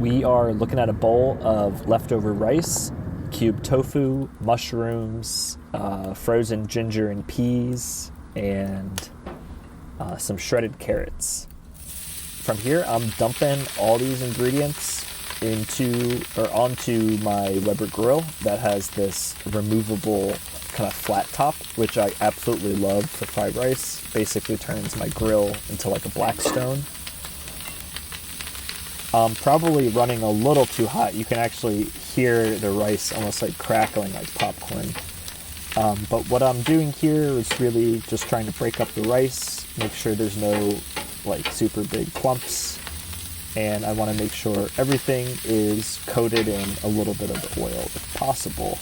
We are looking at a bowl of leftover rice, cubed tofu, mushrooms, frozen ginger and peas, and some shredded carrots. From here, I'm dumping all these ingredients onto my Weber grill that has this removable kind of flat top, which I absolutely love for fried rice. Basically turns my grill into like a Blackstone. Probably running a little too hot. You can actually hear the rice almost like crackling like popcorn. But what I'm doing here is really just trying to break up the rice, make sure there's no like super big clumps, and I want to make sure everything is coated in a little bit of the oil if possible.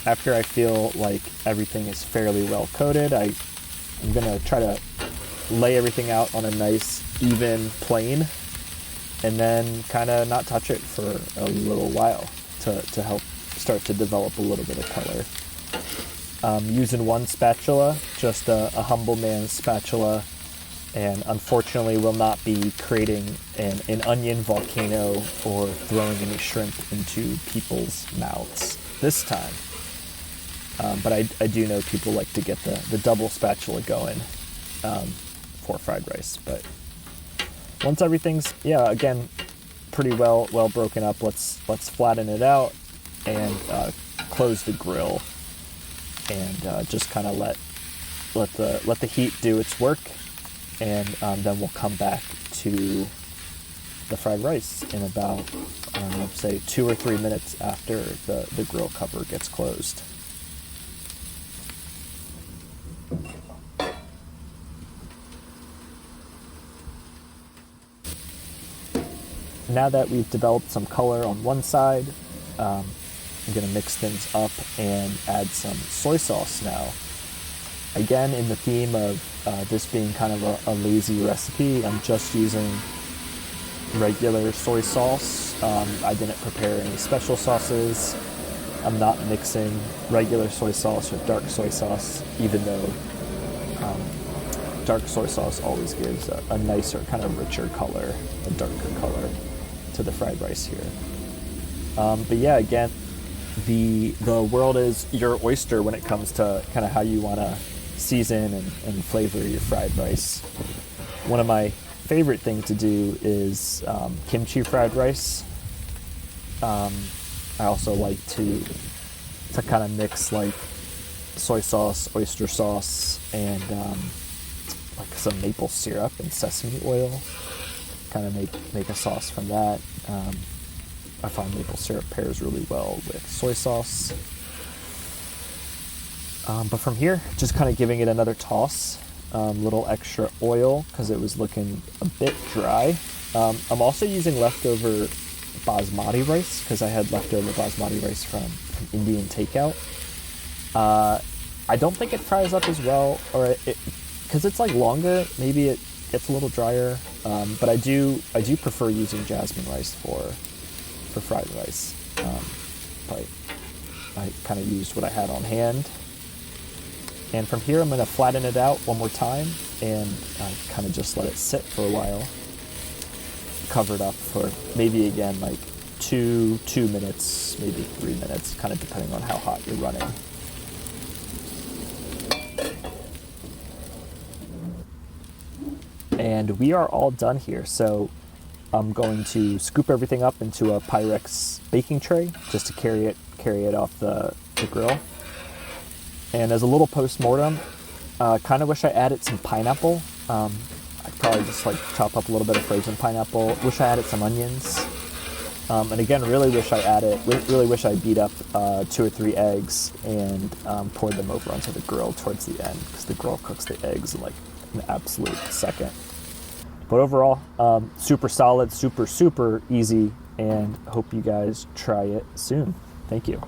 After I feel like everything is fairly well coated, I'm gonna try to lay everything out on a nice even plane, and then kind of not touch it for a little while to help start to develop a little bit of color. Using one spatula, just a humble man's spatula, and unfortunately will not be creating an onion volcano or throwing any shrimp into people's mouths this time. But I do know people like to get the double spatula going for fried rice. But once everything's, again, pretty well broken up, let's flatten it out and close the grill and just kind of let the heat do its work, and then we'll come back to the fried rice in about, say 2 or 3 minutes after the grill cover gets closed. Now that we've developed some color on one side, I'm going to mix things up and add some soy sauce now. Again, in the theme of this being kind of a lazy recipe, I'm just using regular soy sauce. I didn't prepare any special sauces. I'm not mixing regular soy sauce with dark soy sauce, even though dark soy sauce always gives a nicer, kind of richer color, a darker color to the fried rice here. But yeah, again, the world is your oyster when it comes to kind of how you want to season and flavor your fried rice. One of my favorite things to do is kimchi fried rice. I also like to kind of mix like soy sauce, oyster sauce, and like some maple syrup and sesame oil. Kind of make a sauce from that. I find maple syrup pairs really well with soy sauce. But from here, just kind of giving it another toss. Little extra oil because it was looking a bit dry. I'm also using leftover basmati rice because I had leftover basmati rice from Indian takeout. I don't think it fries up as well, or because it's like longer, maybe it gets a little drier. But I do prefer using jasmine rice for fried rice. But I kind of used what I had on hand. And from here, I'm going to flatten it out one more time and kind of just let it sit for a while. Cover it up for maybe, again, like two minutes, maybe 3 minutes, kind of depending on how hot you're running. And we are all done here. So I'm going to scoop everything up into a Pyrex baking tray just to carry it off the grill. And as a little post-mortem, kind of wish I added some pineapple. I'd probably just like chop up a little bit of frozen pineapple. Wish I added some onions. And again, really wish I beat up 2 or 3 eggs and poured them over onto the grill towards the end, because the grill cooks the eggs in like an absolute second. But overall, super solid, super easy, and hope you guys try it soon. Thank you.